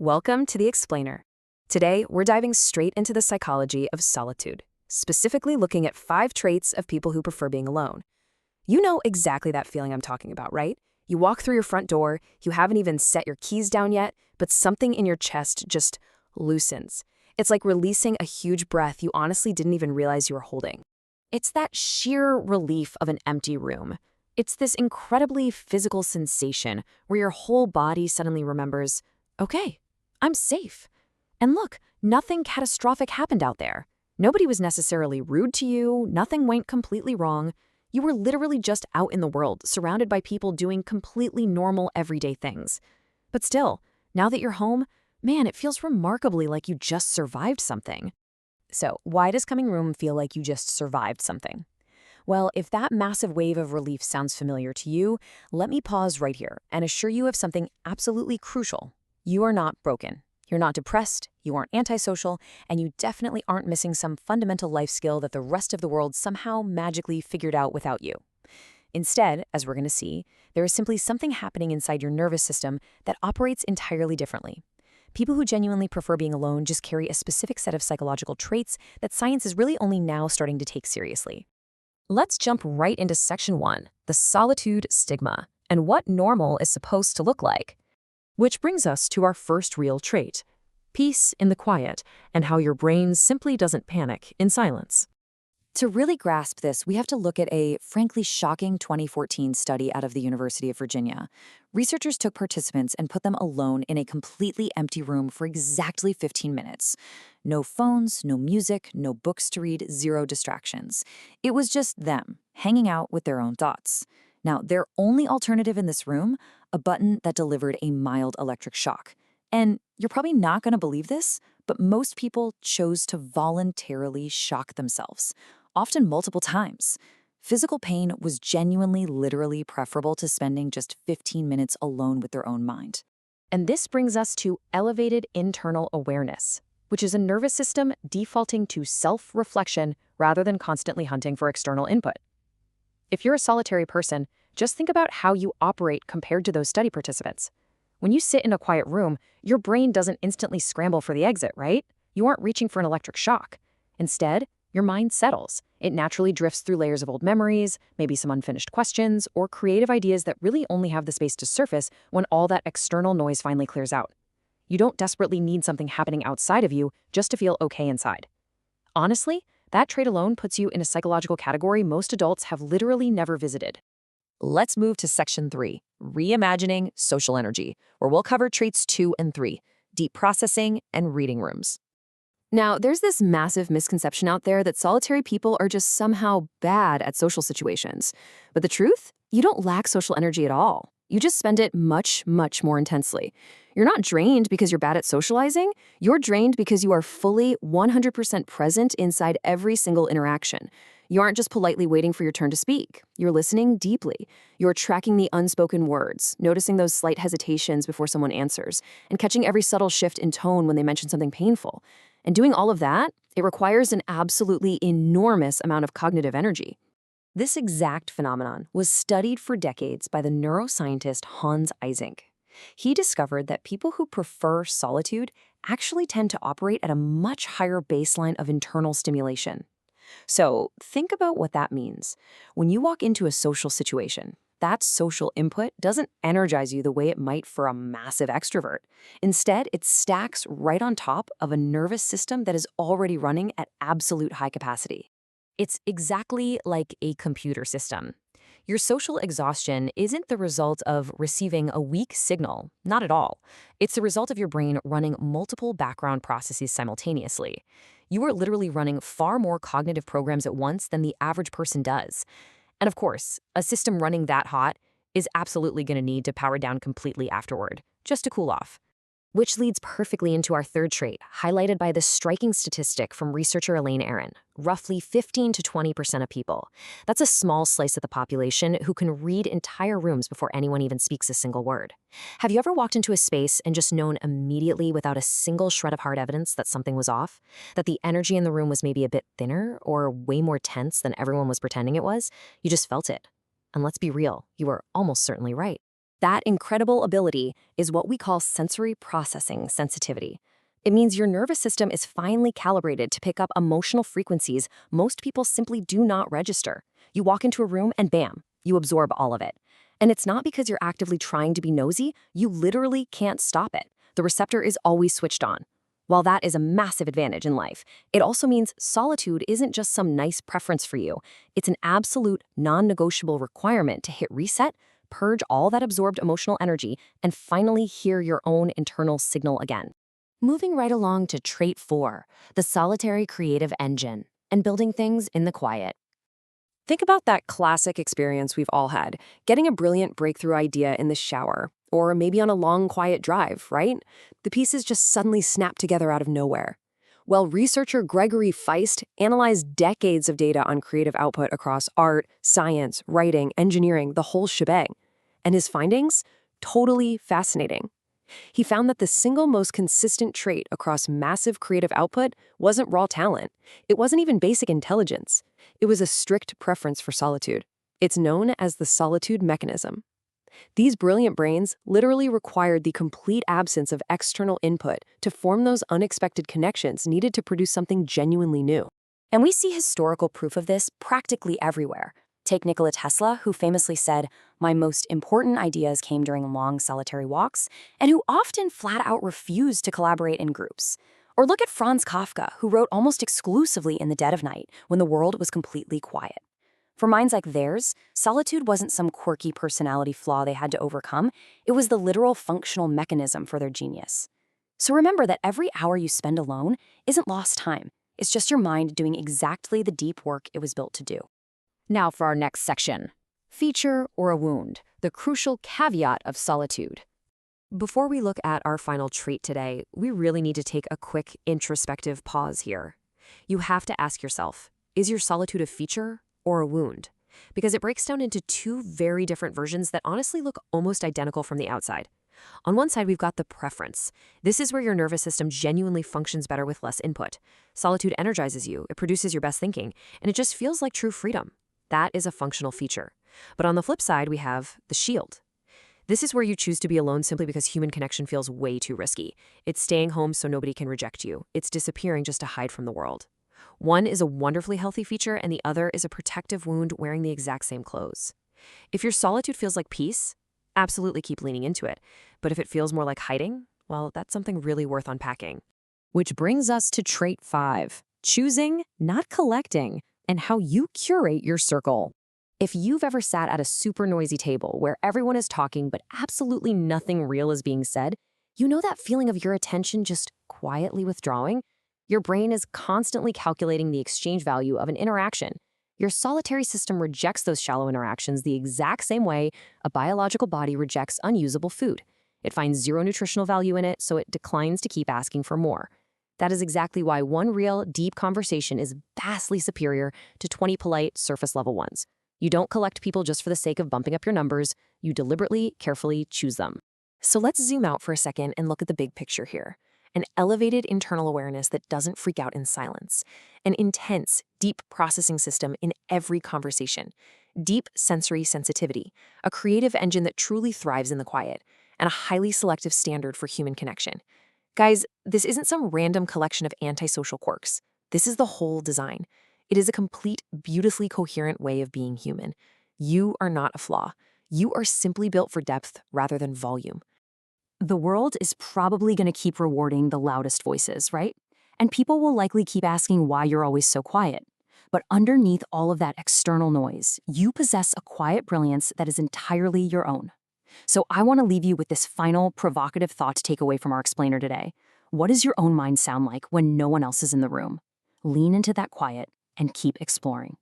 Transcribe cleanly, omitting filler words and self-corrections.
Welcome to The Explainer. Today, we're diving straight into the psychology of solitude, specifically looking at 5 traits of people who prefer being alone. You know exactly that feeling I'm talking about, right? You walk through your front door, you haven't even set your keys down yet, but something in your chest just loosens. It's like releasing a huge breath you honestly didn't even realize you were holding. It's that sheer relief of an empty room. It's this incredibly physical sensation where your whole body suddenly remembers, okay, I'm safe. And look, nothing catastrophic happened out there. Nobody was necessarily rude to you, nothing went completely wrong. You were literally just out in the world, surrounded by people doing completely normal everyday things. But still, now that you're home, man, it feels remarkably like you just survived something. So, why does coming home feel like you just survived something? Well, if that massive wave of relief sounds familiar to you, let me pause right here and assure you of something absolutely crucial. You are not broken. You're not depressed, you aren't antisocial, and you definitely aren't missing some fundamental life skill that the rest of the world somehow magically figured out without you. Instead, as we're going to see, there is simply something happening inside your nervous system that operates entirely differently. People who genuinely prefer being alone just carry a specific set of psychological traits that science is really only now starting to take seriously. Let's jump right into Section 1, the solitude stigma, and what normal is supposed to look like. Which brings us to our first real trait, peace in the quiet, and how your brain simply doesn't panic in silence. To really grasp this, we have to look at a frankly shocking 2014 study out of the University of Virginia. Researchers took participants and put them alone in a completely empty room for exactly 15 minutes. No phones, no music, no books to read, zero distractions. It was just them, hanging out with their own thoughts. Now, their only alternative in this room, a button that delivered a mild electric shock. And you're probably not going to believe this, but most people chose to voluntarily shock themselves, often multiple times. Physical pain was genuinely, literally preferable to spending just 15 minutes alone with their own mind. And this brings us to elevated internal awareness, which is a nervous system defaulting to self-reflection rather than constantly hunting for external input. If you're a solitary person, just think about how you operate compared to those study participants. When you sit in a quiet room, your brain doesn't instantly scramble for the exit, right? You aren't reaching for an electric shock. Instead, your mind settles. It naturally drifts through layers of old memories, maybe some unfinished questions, or creative ideas that really only have the space to surface when all that external noise finally clears out. You don't desperately need something happening outside of you just to feel okay inside. Honestly, that trait alone puts you in a psychological category most adults have literally never visited. Let's move to Section 3, Reimagining Social Energy, where we'll cover traits 2 and 3, deep processing and reading rooms. Now, there's this massive misconception out there that solitary people are just somehow bad at social situations. But the truth? You don't lack social energy at all. You just spend it much, much more intensely. You're not drained because you're bad at socializing. You're drained because you are fully 100% present inside every single interaction. You aren't just politely waiting for your turn to speak. You're listening deeply. You're tracking the unspoken words, noticing those slight hesitations before someone answers, and catching every subtle shift in tone when they mention something painful. And doing all of that, it requires an absolutely enormous amount of cognitive energy. This exact phenomenon was studied for decades by the neuroscientist Hans Eysenck. He discovered that people who prefer solitude actually tend to operate at a much higher baseline of internal stimulation. So think about what that means. When you walk into a social situation, that social input doesn't energize you the way it might for a massive extrovert. Instead, it stacks right on top of a nervous system that is already running at absolute high capacity. It's exactly like a computer system. Your social exhaustion isn't the result of receiving a weak signal, not at all. It's the result of your brain running multiple background processes simultaneously. You are literally running far more cognitive programs at once than the average person does. And of course, a system running that hot is absolutely going to need to power down completely afterward, just to cool off. Which leads perfectly into our third trait, highlighted by this striking statistic from researcher Elaine Aron, roughly 15 to 20% of people. That's a small slice of the population who can read entire rooms before anyone even speaks a single word. Have you ever walked into a space and just known immediately without a single shred of hard evidence that something was off? That the energy in the room was maybe a bit thinner or way more tense than everyone was pretending it was? You just felt it. And let's be real, you were almost certainly right. That incredible ability is what we call sensory processing sensitivity. It means your nervous system is finely calibrated to pick up emotional frequencies most people simply do not register. You walk into a room and bam, you absorb all of it. And it's not because you're actively trying to be nosy, you literally can't stop it. The receptor is always switched on. While that is a massive advantage in life, it also means solitude isn't just some nice preference for you. It's an absolute, non-negotiable requirement to hit reset, purge all that absorbed emotional energy, and finally hear your own internal signal again. Moving right along to trait 4, the solitary creative engine, and building things in the quiet. Think about that classic experience we've all had, getting a brilliant breakthrough idea in the shower, or maybe on a long, quiet drive, right? The pieces just suddenly snap together out of nowhere. Well, researcher Gregory Feist analyzed decades of data on creative output across art, science, writing, engineering, the whole shebang. And his findings? Totally fascinating. He found that the single most consistent trait across massive creative output wasn't raw talent. It wasn't even basic intelligence. It was a strict preference for solitude. It's known as the solitude mechanism. These brilliant brains literally required the complete absence of external input to form those unexpected connections needed to produce something genuinely new. And we see historical proof of this practically everywhere. Take Nikola Tesla, who famously said, "My most important ideas came during long solitary walks," and who often flat out refused to collaborate in groups. Or look at Franz Kafka, who wrote almost exclusively in the dead of night when the world was completely quiet. For minds like theirs, solitude wasn't some quirky personality flaw they had to overcome. It was the literal functional mechanism for their genius. So remember that every hour you spend alone isn't lost time. It's just your mind doing exactly the deep work it was built to do. Now for our next section, feature or a wound, the crucial caveat of solitude. Before we look at our final trait today, we really need to take a quick introspective pause here. You have to ask yourself, is your solitude a feature or a wound? Because it breaks down into two very different versions that honestly look almost identical from the outside. On one side, we've got the preference. This is where your nervous system genuinely functions better with less input. Solitude energizes you, it produces your best thinking, and it just feels like true freedom. That is a functional feature. But on the flip side, we have the shield. This is where you choose to be alone simply because human connection feels way too risky. It's staying home so nobody can reject you. It's disappearing just to hide from the world. One is a wonderfully healthy feature, and the other is a protective wound wearing the exact same clothes. If your solitude feels like peace, absolutely keep leaning into it. But if it feels more like hiding, well, that's something really worth unpacking. Which brings us to trait 5, choosing, not collecting, and how you curate your circle. If you've ever sat at a super noisy table where everyone is talking but absolutely nothing real is being said, you know that feeling of your attention just quietly withdrawing? Your brain is constantly calculating the exchange value of an interaction. Your solitary system rejects those shallow interactions the exact same way a biological body rejects unusable food. It finds zero nutritional value in it, so it declines to keep asking for more. That is exactly why one real, deep conversation is vastly superior to 20 polite, surface-level ones. You don't collect people just for the sake of bumping up your numbers. You deliberately, carefully choose them. So let's zoom out for a second and look at the big picture here. An elevated internal awareness that doesn't freak out in silence. An intense, deep processing system in every conversation. Deep sensory sensitivity. A creative engine that truly thrives in the quiet. And a highly selective standard for human connection. Guys, this isn't some random collection of antisocial quirks. This is the whole design. It is a complete, beautifully coherent way of being human. You are not a flaw. You are simply built for depth rather than volume. The world is probably going to keep rewarding the loudest voices, right? And people will likely keep asking why you're always so quiet. But underneath all of that external noise, you possess a quiet brilliance that is entirely your own. So I want to leave you with this final provocative thought to take away from our explainer today. What does your own mind sound like when no one else is in the room? Lean into that quiet and keep exploring.